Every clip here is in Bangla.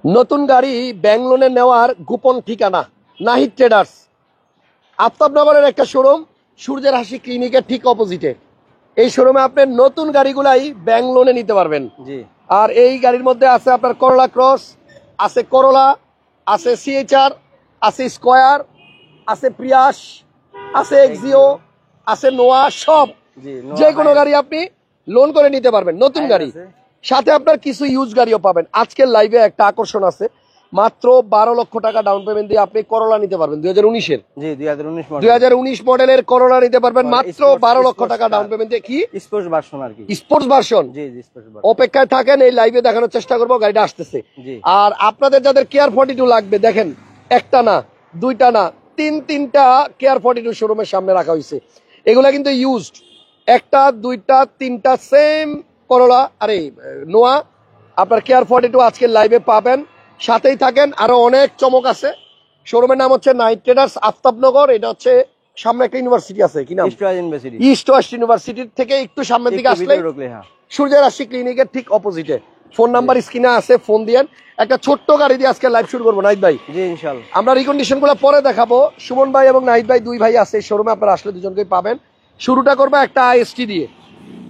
নতুন গাড়ি ব্যাংক লোনে নেওয়ার গোপন ঠিকানা নাহিদ ট্রেডার্স, আফতাবনগরের একটা শোরুম, সূর্যের হাসি ক্লিনিকের ঠিক অপোজিটে। এই শোরুমে আপনি নতুন গাড়িগুলাই ব্যাংক লোনে নিতে পারবেন। জি। আর এই গাড়ির মধ্যে আছে আপনার করোলা ক্রস, আছে করোলা, আছে সিএচআর, আছে স্কয়ার, আছে প্রিয়াস, আছে এক্সিও, আছে নোয়া, সব যে কোনো গাড়ি আপনি লোন করে নিতে পারবেন। নতুন গাড়ি সাথে আপনার কিছু ইউজ গাড়িও পাবেন। আজকের লাইভে একটা আকর্ষণ আছে, মাত্র 12 লক্ষ টাকা ডাউন পেমেন্ট দিয়ে আপনি করোলা নিতে পারবেন 2019-এর। জি, 2019 মডেলের করোলা নিতে পারবেন মাত্র 12 লক্ষ টাকা ডাউন পেমেন্ট দিয়ে। কি স্পোর্টস ভার্সন আর কি, স্পোর্টস ভার্সন। জি জি, স্পোর্টস ভার্সন। অপেক্ষায় থাকেন, এই লাইভে দেখানোর চেষ্টা করবো, গাড়িটা আসতেছে। আর আপনাদের যাদের কেয়ার 42 লাগবে, দেখেন একটা না, দুইটা না, তিনটা কেয়ার 42 শোরুমের সামনে রাখা হয়েছে। এগুলা কিন্তু ইউজড, একটা দুইটা তিনটা সেম করোলা, আরে নোয়া আপনার কেয়ার 42 আজকের লাইভে পাবেন। সাথেই থাকেন, আরো অনেক চমক আছে। শোরুমের নাম হচ্ছে নাইট ট্রেডার্স, আফতাবনগর। এটা হচ্ছে সামনে একটা ইউনিভার্সিটি আছে, কি নাম? ইস্ট ওয়েস্ট ইউনিভার্সিটির থেকে একটু সামনের দিকে আসলে সূর্যের হাসি ক্লিনিকের ঠিক অপোজিটে। ফোন নাম্বার স্ক্রিনে আছে, ফোন দিয়েন। একটা ছোট্ট গাড়ি দিয়ে আজকে লাইভ শুরু করবো নাহিদ ভাই। জি ইনশাআল্লাহ। আমরা রিকন্ডিশন গুলো পরে দেখাবো। সুমন ভাই এবং নাহিদ ভাই দুই ভাই আছে শোরুমে, আপনারা আসলে দুজনকেই পাবেন। শুরুটা করবো একটা আইএসটি দিয়ে,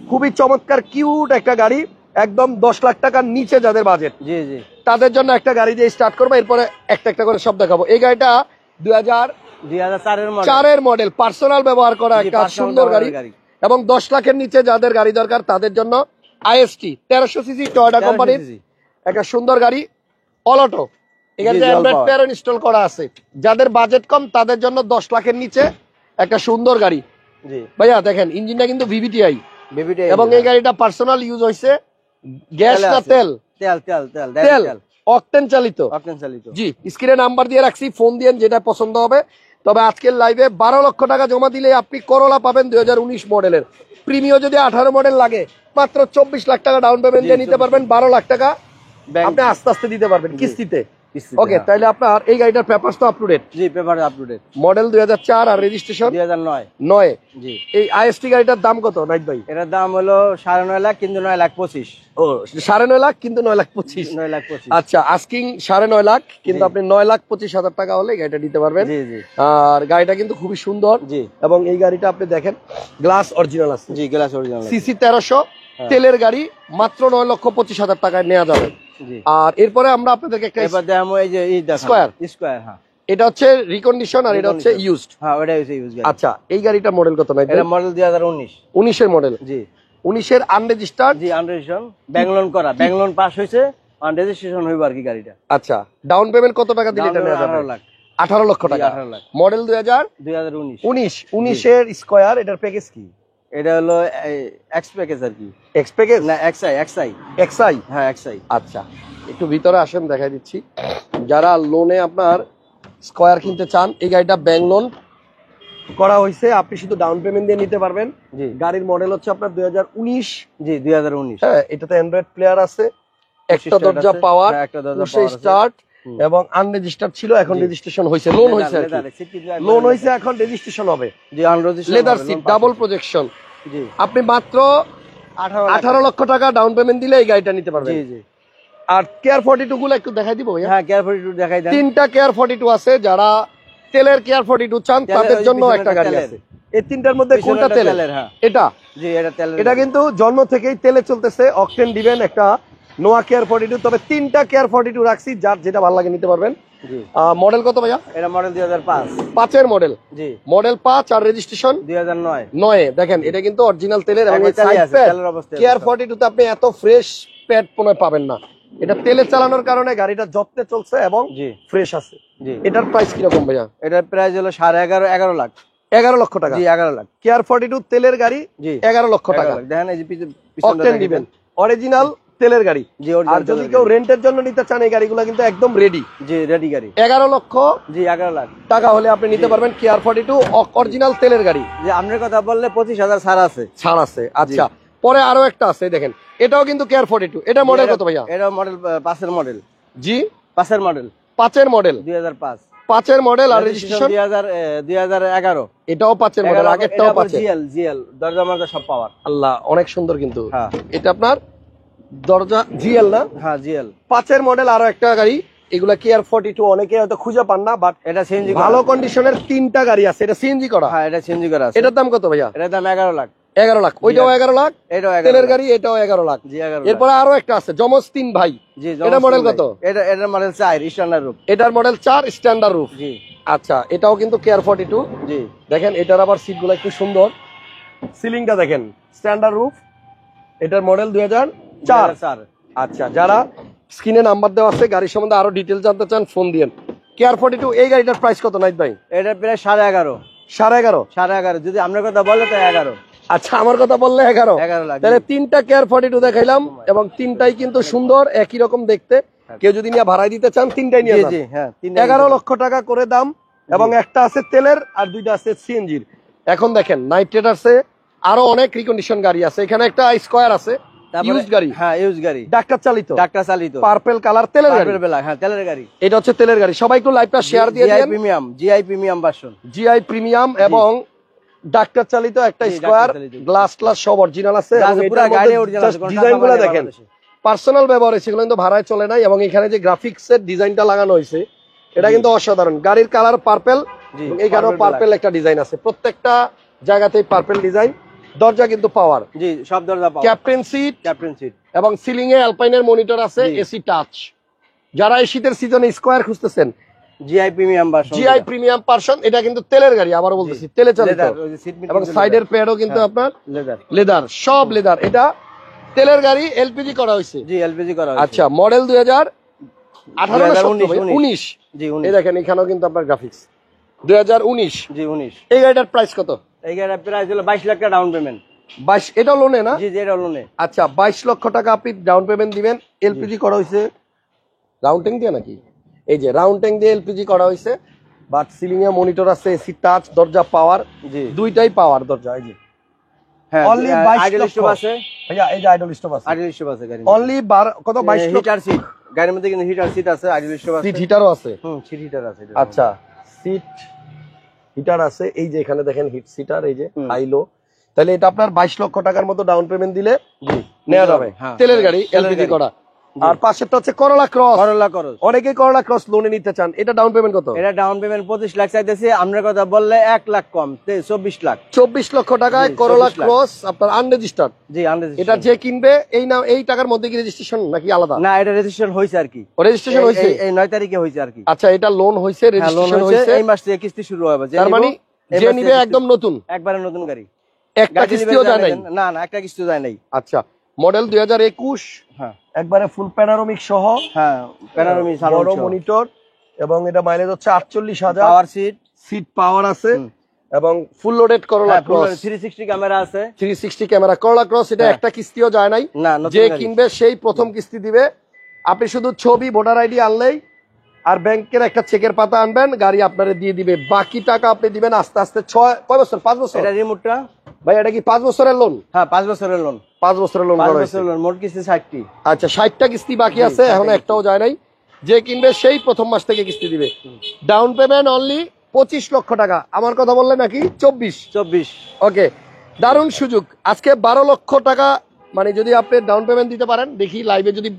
খুবই চমৎকার কিউট একটা গাড়ি, একদম 10 লাখ টাকার নিচে যাদের বাজেট, জি জি, তাদের জন্য একটা গাড়ি দিয়ে স্টার্ট করবো। এরপরে একটা একটা করে সব দেখাবো। এই গাড়িটা 2004-এর মডেল, পার্সোনাল ব্যবহার করা একটা সুন্দর গাড়ি, এবং 10 লাখের নিচে যাদের গাড়ি দরকার তাদের জন্য আইএসটি 1300 সিসি টয়োটা কোম্পানির একটা সুন্দর গাড়ি, অলোটো। এখানে অ্যান্ড্রয়েড প্লেয়ার ইনস্টল করা আছে। যাদের বাজেট কম তাদের জন্য 10 লাখের নিচে একটা সুন্দর গাড়ি। ভাইয়া দেখেন ইঞ্জিনটা কিন্তু ভিভিটিআই, এবং এই গাড়িটা পার্সোনাল ইউজ হয়েছে। গ্যাস না তেল? তেল, অকটেন চালিত। জি, স্ক্রিনে নাম্বার দিয়ে রাখছি, ফোন দিয়েন যেটা পছন্দ হবে। তবে আজকের লাইভে 12 লক্ষ টাকা জমা দিলে আপনি করোলা পাবেন 2019 মডেলের। প্রিমিয়াম যদি 18 মডেল লাগে, মাত্র 24 লাখ টাকা ডাউন পেমেন্ট দিয়ে নিতে পারবেন। 12 লাখ টাকা আপনি আস্তে আস্তে দিতে পারবেন কিস্তিতে। ওকে, তাহলে আপনার এই গাড়িটার পেপারস তো আপ টু ডেট? জি, paper up to date. Model 2004 আর রেজিস্ট্রেশন 2009। জি। এই আইএসটি গাড়িটার দাম কত নাইট ভাই? এটার দাম হলো 9.5 লাখ, কিন্তু 9 লাখ 25। ও, 9.5 লাখ কিন্তু 9 লাখ 25। 9 লাখ 25। আচ্ছা, আস্কিং 9.5 লাখ, কিন্তু আপনি 9,25,000 টাকা হলে গাড়িটা নিতে পারবেন। জি জি। আর গাড়িটা কিন্তু খুবই সুন্দর। জি। এবং এই গাড়িটা আপনি দেখেন গ্লাস অরিজিনাল আছে। জি, গ্লাস অরিজিনাল। সিসি 1300, তেলের গাড়ি, মাত্র 9,25,000 টাকায় নেওয়া যাবে। আর এরপরে আমরা আপনাদেরকে একটা স্কয়ার, হ্যাঁ, এটা হচ্ছে রিকন্ডিশন আর এটা হচ্ছে ইউজড। হ্যাঁ, ওটা হচ্ছে ইউজড গাড়ি। আচ্ছা, এই গাড়িটা মডেল কত নাই? এটা মডেল 2019 এর মডেল। জি, 19-এর আনরেজিস্টার্ড। জি, আনরেজিস্ট্রেশন, ব্যাংক লোন করা, ব্যাংক লোন পাস হইছে, আনরেজিস্ট্রেশন হইব আর কি গাড়িটা। আচ্ছা, ডাউন পেমেন্ট কত টাকা দিলে এটা নেওয়া যাবে? 18 লক্ষ টাকা। মডেল 2019-এর স্কয়ার। এটার প্যাকেজ কি? এটা হলো এক্স প্যাকেজ আর কি। এক্স প্যাকেজ না, এক্সআই। হ্যাঁ, এক্সআই। আচ্ছা, একটু ভিতরে আসেন, দেখাই দিচ্ছি। যারা লোনে আপনার স্কয়ার কিনতে চান, এই গাড়িটা ব্যাংক লোন করা হয়েছে, আপনি শুধু ডাউন পেমেন্ট দিয়ে নিতে পারবেন। গাড়ির মডেল হচ্ছে আপনার 2019। জি, 2019। হ্যাঁ, এটাতে অ্যান্ড্রয়েড প্লেয়ার আছে, একটা দরজা পাওয়ার, স্টার্ট, এবং আনরেজিস্টার্ড ছিল, এখন রেজিস্ট্রেশন হয়েছে, লোন হয়েছে, লোন হয়েছে, এখন রেজিস্ট্রেশন হবে। জি, unregistration, leather seat, double projection. জি, আপনি মাত্র 18 লক্ষ টাকা ডাউন পেমেন্ট দিলে এই গাড়িটা নিতে পারবেন। জি জি। আর কেয়ার 42 গুলো একটু দেখাই দিব ভাইয়া? হ্যাঁ, কেয়ার 42 দেখাই দেন। 3টা কেয়ার 42 আছে, যারা তেলের কেয়ার 42 চান তাদের জন্য একটা গাড়ি আছে। এই 3টার মধ্যে কোনটা তেলের? হ্যাঁ, এটা। জি, এটা তেলের। এটা কিন্তু জন্ম থেকেই তেলে চলতেছে, অকটেন দিবেন একটা নোয়া কেয়ার 42। তবে 3টা কেয়ার 42 রাখছি, যার যেটা ভালো লাগে নিতে পারবেন। মডেল কত ভাইয়া? এটা মডেল 2005। 5-এর মডেল। জি, মডেল 5 আর রেজিস্ট্রেশন 2009। দেখেন এটা কিন্তু অরিজিনাল তেলের, এবং কেয়ার 42 তে আপনি এত ফ্রেশ প্যাড পুনঃ পাবেন না। এটা তেলে চালানোর কারণে গাড়িটা যত্নে চলছে এবং ফ্রেশ আছে। এটার প্রাইস কিরকম ভাইয়া? এটার প্রাইস হলো 11.5 লাখ। 11 লক্ষ টাকা। জি, 11 লাখ। কেয়ার 42 তেলের গাড়ি, 11 লক্ষ টাকা। দেখেন এই যে অকটেন দিবেন, অরিজিনাল তেলের গাড়ি। আর যদি কেউ রেন্টের জন্য নিতে চান, এই গাড়িগুলো কিন্তু একদম রেডি। জি, রেডি গাড়ি। 11 লক্ষ। জি, 11 লাখ টাকা হলে আপনি নিতে পারবেন কেয়ার 42 অরিজিনাল তেলের গাড়ি। যে আপনার কথা বললে 25,000 ছাড় আছে। আচ্ছা, পরে আরো একটা আছে, দেখেন এটাও কিন্তু কেয়ার 42। এটা মডেল কত ভাইয়া? এটা মডেল 5-এর মডেল। জি, 5-এর মডেল। 5-এর মডেল 2005। 5-এর মডেল আর রেজিস্ট্রেশন 2011। এটাও 5-এর মডেল, আগেরটাও 5-এর। জিএল দরজা মরজা সব পাওয়ার। আল্লাহ, অনেক সুন্দর কিন্তু। এটা আপনার দরজা জিএল না? হ্যাঁ জিএল 5-এর মডেল আরো একটা গাড়ি, এগুলা কেয়ার 42 অনেকে হয়তো খুঁজে পান না, বাট এটা সিএনজি ভালো কন্ডিশনের 3টা গাড়ি আছে। এটা সিএনজি করা। হ্যাঁ এটা সিএনজি করা আছে। এটার দাম কত ভাইয়া? এটার দাম 11 লাখ। 11 লাখ। ওইটাও 11 লাখ, এটাও 11 তেলের গাড়ি, এটাও 11 লাখ। জি 11 লাখ। এরপরে আরো একটা আছে যমজ 3 ভাই। জি এটা মডেল কত? এটার মডেল 4 স্ট্যান্ডার্ড রূপ। এটার মডেল 4 স্ট্যান্ডার্ড রুফ। জি আচ্ছা, এটাও কিন্তু কেয়ার 42। জি দেখেন এটার আবার সিটগুলো একটু সুন্দর, সিলিংটা দেখেন স্ট্যান্ডার্ড রুফ। এটার মডেল 2004। আচ্ছা, যারা স্ক্রিনে নাম্বার দেওয়া আছে গাড়ির সম্বন্ধে আরো ডিটেল জানতে চান ফোন দিয়েন। কেয়ার 42 এই গাড়িটার প্রাইস কত নাইত ভাই? এটা প্রায় 11.5 11.5। 11.5 যদি আপনার কথা বলে তো 11। আচ্ছা, আমার কথা বললে 11। 11 লাখ। তাহলে 3টা কেয়ার 42 দেখাইলাম এবং 3টাই কিন্তু সুন্দর, একই রকম দেখতে। কেউ যদি নিয়ে ভাড়ায় দিতে চান 3টাই নিয়ে যান। জি হ্যাঁ 11 লক্ষ টাকা করে দাম, এবং একটা আছে তেলের আর 2টা আছে সিএনজির। এখন দেখেন নাইট ট্রেডার্সে আরো অনেক রিকন্ডিশন গাড়ি আছে। এখানে একটা স্কয়ার আছে, ইউজ গাড়ি। হ্যাঁ ইউজ গাড়ি, ডাক্তার চালিত, ডাক্তার চালিত, পার্পল কালার তেলের গাড়ি। হ্যাঁ তেলের গাড়ি। এটা হচ্ছে তেলের গাড়ি। সবাই একটু লাইভটা শেয়ার দিয়ে দেন। GI premium version, GI premium এবং ডাক্তার চালিত একটা স্কয়ার, গ্লাস সব অরিজিনাল আছে। এবং পুরো গাড়ি অরিজিনাল আছে, ডিজাইনগুলো দেখেন পার্সোনাল ব্যবহার হয়েছে, সেগুলো কিন্তু ভাড়ায় চলে নাই। এবং এখানে যে গ্রাফিক্সের ডিজাইনটা লাগানো হয়েছে এটা কিন্তু অসাধারণ। গাড়ির কালার পার্পল, এইখানেও পার্পল একটা ডিজাইন আছে, প্রত্যেকটা জায়গাতেই পার্পল ডিজাইন। দরজা কিন্তু পাওয়ার। জি সব দরজা পাওয়ার। ক্যাপ্টেন সিট এবং সিলিং এ অ্যালপাইনের মনিটর আছে, এসি টাচ। যারা এই শীতের সিজনে স্কয়ার খুঁজতেছেন, GI premium version, GI premium version, এটা কিন্তু তেলের গাড়ি, আবারও বলতেছি তেলে চালিত। এবং সাইডের প্যাডও কিন্তু আপনার লেদার, সব লেদার। এটা তেলের গাড়ি, এলপিজি করা হয়েছে। জি এলপিজি করা হয়েছে। আচ্ছা, মডেল 2018-19। জি 19। এই দেখেন এখানেও কিন্তু আপনার গ্রাফিক্স 2019। জি 19। এই গাড়িটার প্রাইস কত? এই গাড়িটার প্রাইস হলো 22 লাখ টাকা ডাউন পেমেন্ট। 22? এটা লোনে না? জি জি এটা লোনে। আচ্ছা, 22 লক্ষ টাকা আপনি ডাউন পেমেন্ট দিবেন। এলপিজি করা হয়েছে রাউন্ডিং দিয়ে নাকি? এই যে রাউন্ডিং দিয়ে এলপিজি করা হয়েছে। বাট সিলিং এ মনিটর আছে, এসি টাচ, দরজা পাওয়ার। জি দুইটাই পাওয়ার দরজা। এই যে হ্যাঁ অনলি 22 আইডল লক্ষ স্টপ আছে ভাইয়া। এই যে আইডল স্টপ আছে, আইডল স্টপ আছে গাড়ি অনলি কত? 22 লক্ষ। হিটার সিট গাড়ির মধ্যে কিন্তু হিটার সিট আছে, আইডল স্টপ আছে, সিট হিটারও আছে। সিট হিটার আছে। আচ্ছা, সিট হিটার আছে। এই যে এখানে দেখেন হিট সিটার, এই যে হাইলো। তাহলে এটা আপনার 22 লক্ষ টাকার মতো ডাউন পেমেন্ট দিলে নেওয়া যাবে। তেলের গাড়ি, এলপিজি করা। আর পাশেরটা হচ্ছে করলা ক্রস। অনেকেই করলা ক্রস লোনে নিতে চান। এটা ডাউন পেমেন্ট কত? এটা ডাউন পেমেন্ট 25 লাখ চাইতেছি। আপনার কথা বললে 1 লাখ কম, 24 লাখ। 24 লক্ষ টাকায় করলা ক্রস আপনার আনরেজিস্টার্ড। জি আনরেজিস্টার্ড। এটা যে কিনবে এই টাকার মধ্যে কি রেজিস্ট্রেশন নাকি আলাদা? না, এটা রেজিস্ট্রেশন হইছে আর কি। রেজিস্ট্রেশন হইছে এই 9 তারিখে হইছে আর কি। আচ্ছা, এটা লোন হইছে, রেজিস্ট্রেশন হইছে। এই মাস থেকে কিস্তি শুরু হবে। তার মানে যে নিবে একদম নতুন, একবারে নতুন গাড়ি। একটা কিস্তিও যায় নাই? না না, একটা কিস্তি যায় নাই। আচ্ছা, মডেল 2021। হ্যাঁ একবারে ফুল প্যানোরামিক সহ। হ্যাঁ প্যানোরামিক বড় মনিটর, এবং এটা মাইলেজ হচ্ছে 48,000। পাওয়ার সিট পাওয়ার আছে এবং ফুল লোডেড করলা ক্রস। 360 ক্যামেরা আছে, 360 ক্যামেরা করলা ক্রস। এটা একটা কিস্তিও যায় নাই। যে কিনবে সেই প্রথম কিস্তি দিবে। আপনি শুধু ছবি, ভোটার আইডি আনলেই আর ব্যাংকের একটা চেকের পাতা আনবেন, গাড়ি আপনারে দিয়ে দিবে। বাকি টাকা আপনি দিবেন আস্তে আস্তে। কয় বছর? 5 বছর। এটা রিমোটটা ভাই, এটা কি 5 বছরের লোন? হ্যাঁ 5 বছরের লোন। 5 বছরের লোন। 5 বছরের লোন, মোট কিস্তি 60টি। আচ্ছা, 60টা কিস্তি বাকি আছে, এখনো একটাও যায় নাই। যে কিনবে সেই প্রথম মাস থেকে কিস্তি দিবে। ডাউন পেমেন্ট অনলি 25 লক্ষ টাকা। আমার কথা বললে নাকি 24? ওকে, দারুণ সুযোগ। আজকে 12 লক্ষ টাকা মানে যদি আপনি ডাউন পেমেন্ট দিতে পারেন, দেখি লাইভে যদি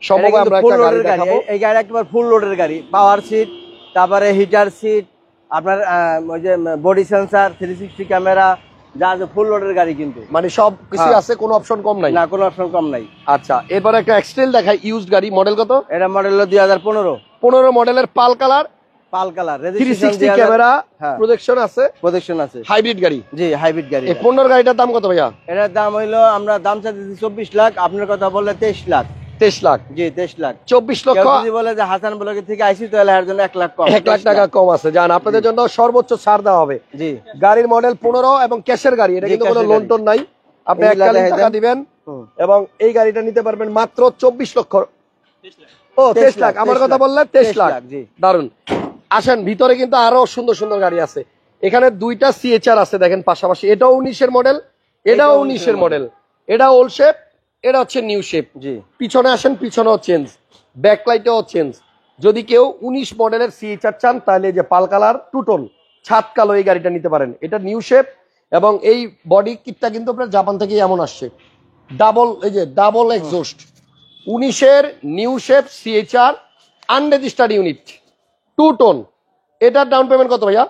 সম্ভব আমরা একটা গাড়ি দেখাবো। এই গাড়ি একবার ফুল লোডের গাড়ি, পাওয়ার সিট, তারপরে হিটার সিট, আপনার ওই যে বডি সেন্সর, 360 ক্যামেরা, যা আছে ফুল লোডের গাড়ি কিন্তু। মানে সব কিছু আছে, কোনো অপশন কম নাই? না, কোনো অপশন কম নাই। আচ্ছা, এরপর একটা এক্সটেল দেখাই, ইউজড গাড়ি। মডেল কত? এটা মডেল হলো 2015 মডেলের পাল কালার, 360 ক্যামেরা, প্রজেকশন আছে, হাইব্রিড গাড়ি। জি হাইব্রিড গাড়ি। এই 15 গাড়িটার দাম কত ভাইয়া? এটার দাম হইলো, আমরা দাম চাইতেছি 24 লাখ, আপনার কথা বললে 23 লাখ। 23 লাখ? জি 23 লাখ। 24 লক্ষ যদি বলে যে হাসান ব্লগের থেকে আইসি, তাহলে এর জন্য 1 লাখ কম, 1 লাখ টাকা কম আছে। জান, আপনাদের জন্য সর্বোচ্চ ছাড় দেওয়া হবে। জি, গাড়ির মডেল 15 এবং ক্যাশের গাড়ি। এটা কিন্তু কোনো লোন টোন নাই। আপনি 1 লাখ টাকা দিবেন এবং এই গাড়িটা নিতে পারবেন মাত্র 24 লক্ষ। ও 23 লাখ। আমার কথা বললে 23 লাখ। দারুন। আসেন, ভিতরে কিন্তু আরো সুন্দর সুন্দর গাড়ি আছে। এখানে 2টা সিএচআর আছে দেখেন পাশাপাশি। এটাও 19-এর মডেল, এটাও 19-এর মডেল। এটা ওল্ড শেপ, এটা হচ্ছে নিউ শেপ। জি, পিছনে আসেন, পিছনেও চেঞ্জ, ব্যাকলাইটেও চেঞ্জ। যদি কেউ 19 মডেলের সিএচআর চান, তাহলে যে পাল কালার, টুটন, ছাদ কালো, এই গাড়িটা নিতে পারেন। এটা নিউ শেপ এবং এই বডি কিটটা কিন্তু আপনার জাপান থেকে এমন আসছে। ডাবল, এই যে ডাবল এক্সজস্ট, 19-এর new shape CHR unregistered unit 2 tone. এটার ডাউন পেমেন্ট কত ভাইয়া?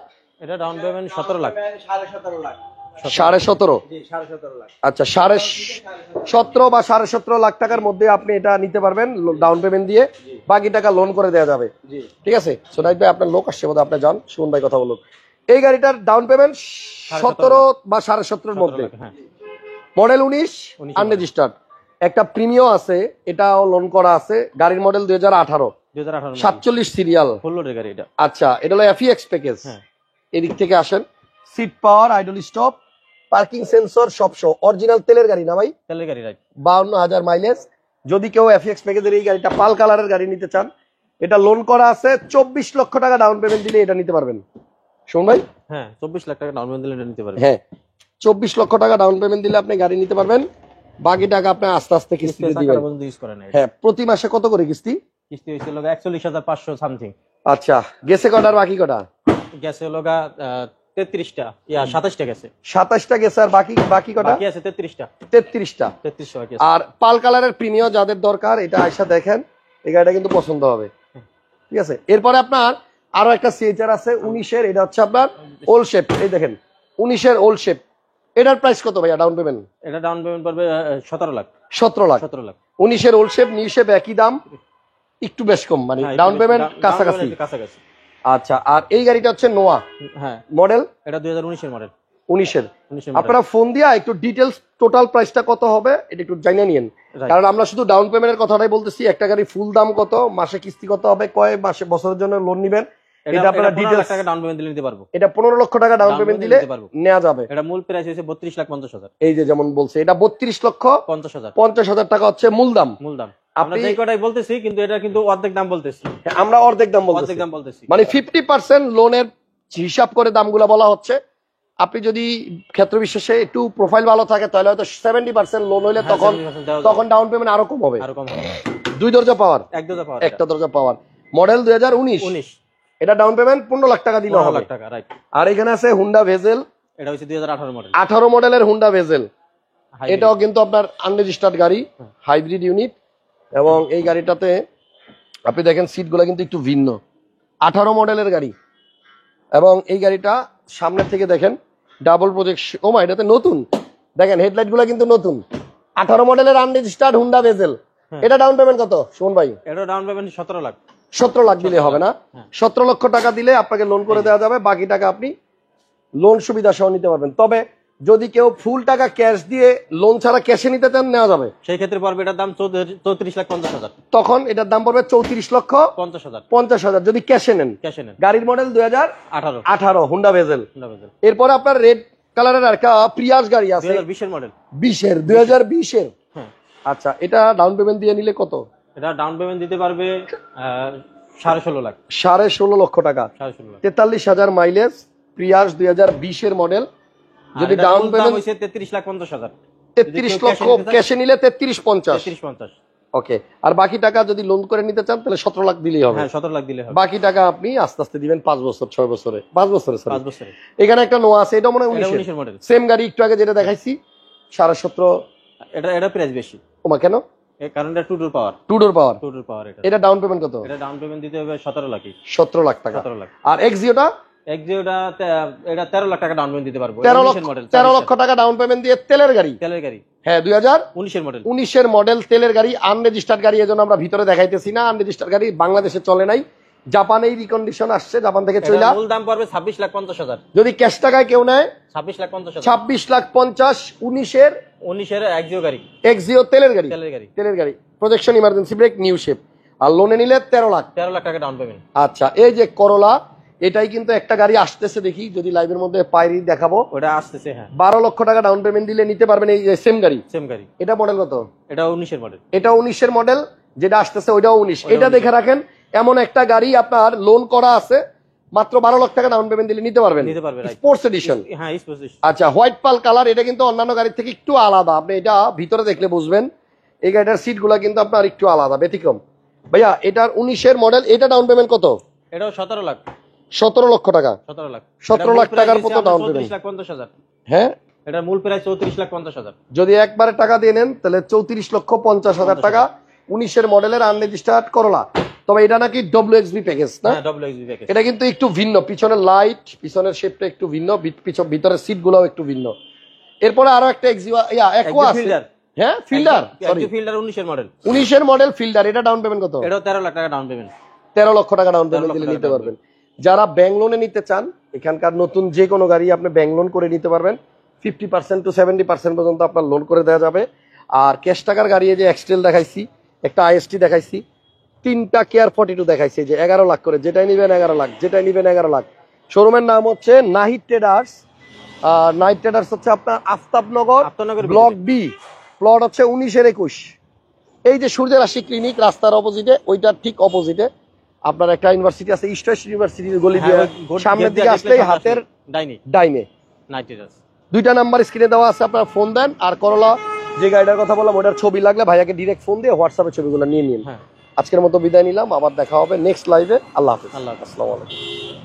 এটা ডাউন পেমেন্ট 17 লাখ। 17.5 লাখ। 17.5। জি 17.5 লাখ। আচ্ছা 17.5 বা 17.5 লাখ টাকার মধ্যে আপনি এটা নিতে পারবেন ডাউন পেমেন্ট দিয়ে, বাকি টাকা লোন করে দেওয়া যাবে। জি ঠিক আছে। সোনাইদ ভাই আপনার লোক আসছে বোধহয়, আপনি যান সুমন ভাই কথা বলুন। এই গাড়িটার ডাউন পেমেন্ট 17 বা 17.5 মধ্যে, হ্যাঁ। Model 19 unregistered. একটা প্রিমিয়াম আছে, এটাও লোন করা আছে। গাড়ির মডেল 2018, 2018 47 সিরিয়াল। ফুল লোডের গাড়ি এটা। আচ্ছা এটা হলো এফইএক্স প্যাকেজ। হ্যাঁ। এদিক থেকে আসেন, seat power, idle stop, parking sensor সব সহ, অরিজিনাল তেলের গাড়ি না ভাই? তেলের গাড়ি রাইট। 52,000 মাইলেজ। যদি কেউ এফইএক্স প্যাকেজের এই গাড়িটা পাল কালারের গাড়ি নিতে চান, এটা লোন করা আছে। 24 লক্ষ টাকা ডাউন পেমেন্ট দিলে এটা নিতে পারবেন। শুন ভাই, হ্যাঁ 24 লাখ টাকা ডাউন পেমেন্ট দিলে এটা নিতে পারবেন। হ্যাঁ 24 লক্ষ টাকা ডাউন পেমেন্ট দিলে আপনি গাড়ি নিতে পারবেন, বাকি টাকা আপনি আস্তে আস্তে কিস্তিতে দিবেন। ইউজ করেন না। হ্যাঁ প্রতি মাসে কত করে কিস্তি? কিস্তি হইছিল 41,500 সামথিং। আচ্ছা গেছে কটার বাকি কটা? গ্যাসে লগা 33টা, 27টা গেছে। 27টা গেছে, আর বাকি বাকি কটা? বাকি আছে 33টা। 33টা। 33 বাকি আছে। আর পাল কালারের প্রিমিয়াম যাদের দরকার, এটা আয়সা দেখেন, এই গাড়িটা কিন্তু পছন্দ হবে। ঠিক আছে। এরপরে আপনার আরো একটা সিএইচআর আছে 19-এর, এটা হচ্ছে আপনার ওল্ড শেপ। এই দেখেন 19-এর ওল্ড শেপ। এটার প্রাইস কত ভাইয়া ডাউন পেমেন্ট? এটা ডাউন পেমেন্ট পড়বে 17 লাখ। 17 লাখ। 17 লাখ। 19-এর ওল্ড শেপ নিউ শেপ একই দাম, একটু বেশ কম, মানে হ্যাঁ, ডাউন একটু পেমেন্ট বেশি, কাছাকাছি। কাছাকাছি। আচ্ছা আর এই গাড়িটা হচ্ছে নোয়া হ্যাঁ মডেল, এটা 2019 এর মডেল। 19-এর। 19 এর মডেল। আপনারা ফোন দিয়া একটু ডিটেলস টোটাল প্রাইসটা কত হবে এটা একটু জানিয়ে নিন, Right. কারণ আমরা শুধু ডাউন পেমেন্টের কথাটাই বলতেছি। একটা গাড়ি ফুল দাম কত, মাসে কিস্তি কত হবে, কয় মাসে বছরের জন্য লোন নিবেন, এটা আপনারা 15 লাখ ডিটেলস। টাকা ডাউন পেমেন্ট দিলে নিতে পারবো। এটা 15 লক্ষ টাকা ডাউন পেমেন্ট দিলে দিতে পারবো। নেওয়া যাবে। এটা মূল প্রাইস হইছে 32,50,000। এই যে যেমন বলছে, এটা 32 লক্ষ 50,000 50,000 টাকা হচ্ছে মূল দাম। মূল দাম। আমরা আপনি- যেই কটাই বলতেছি, কিন্তু এটা কিন্তু অর্ধেক দাম বলতেছি। আমরা অর্ধেক দাম বলতেছি, অর্ধেক দাম বলতেছি। মানে 50% লোনের হিসাব করে দামগুলো বলা হচ্ছে। আপনি যদি ক্ষেত্র বিশেষে একটু প্রোফাইল ভালো থাকে, তাহলে হয়তো 70% লোন হইলে হ্যাঁ, তখন 70% দেওয়া যাবে। তখন ডাউন পেমেন্ট আরো কম হবে। আরো কম হবে। 2 দরজা পাওয়ার, এক দরজা পাওয়ার। একটা দরজা পাওয়ার, মডেল 2019। 19 এটা ডাউন পেমেন্ট 15 লাখ টাকা দিলে 15 হবে। লাখ টাকা রাইট। আর এখানে আছে হুন্ডা ভেজেল, এটা হচ্ছে 2018 মডেল। 18 মডেলের হুন্ডা ভেজেল। এটাও কিন্তু আপনার আনরেজিস্টার্ড গাড়ি, হাইব্রিড ইউনিট। এবং এই গাড়িটাতে আপনি দেখেন সিটগুলো কিন্তু একটু ভিন্ন, 18 মডেলের গাড়ি। এবং এই গাড়িটা সামনের থেকে দেখেন ডাবল প্রজেকশন। ও মা, এটাতে নতুন দেখেন হেডলাইট গুলা কিন্তু নতুন। 18 মডেলের আনরেজিস্টার্ড হুন্ডা ভেজেল। এটা ডাউন পেমেন্ট কত সুমন ভাই? এটা ডাউন পেমেন্ট 17 লাখ। 17 লাখ দিলে হবে না? 17 লক্ষ টাকা দিলে আপনাকে লোন করে দেওয়া যাবে, বাকি টাকা আপনি লোন সুবিধা সহ নিতে পারবেন। তবে যদি কেউ ফুল টাকা ক্যাশ দিয়ে লোন ছাড়া ক্যাশে নিতে চান, নেওয়া যাবে। সেই ক্ষেত্রে পড়বে এটার দাম 34,50,000। তখন এটার দাম পড়বে 34 লক্ষ 50,000 50,000 যদি ক্যাশে নেন। ক্যাশে নেন। গাড়ির মডেল 18 2018 হুন্ডা ভেজেল। না বেজেল। এরপরে আপনার রেড কালারের একটা প্রিয়াস গাড়ি আছে 2020 এর মডেল। 2020 এর। হ্যাঁ। আচ্ছা এটা ডাউন পেমেন্ট দিয়ে নিলে কত? এটা ডাউন পেমেন্ট দিতে পারবে 16.5 লাখ। 16.5 লক্ষ টাকা, 16.5 লাখ। 43,000 মাইলেজ, প্রিয়াস 2020 এর মডেল। যদি ডাউন পেমেন্ট হইছে 33,50,000। 33 লক্ষ ক্যাশে নিলে 33.50। 33,50। ওকে। আর বাকি টাকা যদি লোন করে নিতে চান তাহলে 17 লাখ দিলেই হবে। হ্যাঁ 17 লাখ দিলে হবে। বাকি টাকা আপনি আস্তে আস্তে দিবেন 5 বছর 6 বছরে 5 বছরে 5 বছরে। এখানে একটা নোয়া আছে, এটা মনে হয় এটা 19 19 এর মডেল। সেম গাড়ি একটু আগে যেটা দেখাইছি 17.5। এটা প্রাইস বেশি। ওমা কেন? এই কারণ এটা টু ডোর পাওয়ার। টু ডোর পাওয়ার। টু ডোর পাওয়ার এটা। এটা ডাউন পেমেন্ট কত? এটা ডাউন পেমেন্ট দিতে হবে 17 লাখই। 17 লাখ টাকা। 17 লাখ। আর এক্সিওটা এক্সিওটা এটা 13 লাখ টাকা ডাউন পেমেন্ট দিতে পারবো। 13 19 লক্ষ এর মডেল। 13 লক্ষ টাকা ডাউন পেমেন্ট দিয়ে তেলের গাড়ি। তেলের গাড়ি। হ্যাঁ 19 এর মডেল। 2019 এর মডেল তেলের গাড়ি, আনরেজিস্টার্ড গাড়ি, এজন্য আমরা ভিতরে দেখাইতেছি না। আনরেজিস্টার্ড গাড়ি বাংলাদেশে চলে নাই, জাপানেই রিকন্ডিশন আসছে, জাপান থেকে চইলা। মূল দাম পড়বে 26,50,000। যদি ক্যাশ টাকায় কেউ নেয় 26,50,000। 26,50,000। 19 19 এর এক্সিও গাড়ি। এক্সিও তেলের গাড়ি। তেলের গাড়ি। তেলের গাড়ি, projection, emergency brake, new shape. আর লোনে নিলে 13 লাখ। 13 লাখ টাকা ডাউন পেমেন্ট। আচ্ছা এই যে করলা, এটাই কিন্তু একটা গাড়ি আসতেছে, দেখি যদি লাইভের মধ্যে পাইরি দেখাবো। ওটা আসতেছে। হ্যাঁ 12 লক্ষ টাকা ডাউন পেমেন্ট দিলে নিতে পারবেন এই সেম গাড়ি। সেম গাড়ি। এটা মডেল কত? এটা 19 এর মডেল। এটা 19 এর মডেল, যেটা আসতেছে ওইটাও 19। এটা দেখে রাখেন, এমন একটা গাড়ি আপনার লোন করা আছে, মাত্র 12 লাখ টাকা ডাউন পেমেন্ট দিলে নিতে পারবেন। নিতে পারবে, right. Sports edition. হ্যাঁ স্পোর্টস। আচ্ছা হোয়াইট পাল কালার, এটা কিন্তু অন্যান্য গাড়ির থেকে একটু আলাদা, আপনি এটা ভিতরে দেখলে বুঝবেন। এই গাড়িটার সিট গুলা কিন্তু আপনার একটু আলাদা, ব্যতিক্রম। ভাইয়া এটার 19 এর মডেল, এটা ডাউন পেমেন্ট কত? এটাও 17 লাখ। 17 লক্ষ টাকা। 17 লাখ। 17 লাখ টাকার মতো ডাউন পেমেন্ট। 34,50,000। হ্যাঁ এটার মূল প্রাইস 34,50,000। যদি একবারে টাকা দিয়ে নেন তাহলে 34,50,000 টাকা 19-এর মডেলের আনরেজিস্টার্ড করলা, তবে এটা নাকি WXB প্যাকেজ না? হ্যাঁ WXB প্যাকেজ। এটা কিন্তু একটু ভিন্ন, পিছনের লাইট, পিছনের শেপটা একটু ভিন্ন, ভিতরের সিট গুলাও একটু ভিন্ন। এরপরে আরো একটা একোয়া আছে। ফিল্ডার। হ্যাঁ ফিল্ডার, সরি ফিল্ডার 19-এর মডেল। 19-এর মডেল ফিল্ডার। এটা ডাউন পেমেন্ট কত? এটাও 13 লাখ টাকা ডাউন পেমেন্ট। 13 লক্ষ টাকা ডাউন 13 পেমেন্ট লক্ষ দিলে টাকা নিতে down পারবেন। যারা ব্যাংক লোনে নিতে চান, এখানকার নতুন যে কোনো গাড়ি আপনি ব্যাংক লোন করে নিতে পারবেন। 50% টু 70% পর্যন্ত আপনার লোন করে দেওয়া যাবে। আর ক্যাশ টাকার গাড়ি, এই যে এক্সটেল দেখাইছি, একটা IST দেখাইছি, 3টা কেয়ার 42 দেখাইছি, যে 11 লাখ করে, যেটাই নিবেন 11 লাখ, যেটাই নিবেন 11 লাখ। শোরুমের নাম হচ্ছে নাহিদ ট্রেডার্স। নাহিদ ট্রেডার্স হচ্ছে আপনার Aftabnagar Aftabnagar block B, plot হচ্ছে 19-এর 21। এই যে সূর্যের আশি ক্লিনিক রাস্তার অপোজিটে, ওইটার ঠিক অপোজিটে আপনার একটা ইউনিভার্সিটি আছে, ইস্ট ওয়েস্ট ইউনিভার্সিটির গলি দিয়ে সামনের দিকে আসলেই হাতের ডাইনে নাইট্রেটাস। 2টা নাম্বার স্ক্রিনে দেওয়া আছে, আপনার ফোন দেন। আর করলা যে গাড়িটার কথা বললাম, ওটার ছবি লাগলে ভাইয়াকে ডিরেক্ট ফোন দিয়ে হোয়াটসঅ্যাপে ছবিগুলো নিয়ে নিন। হ্যাঁ। আজকের মতো বিদায় নিলাম, আবার দেখা হবে নেক্সট লাইভে। আল্লাহ হাফেজ। আল্লাহ হাফেজ। আসসালামু আলাইকুম।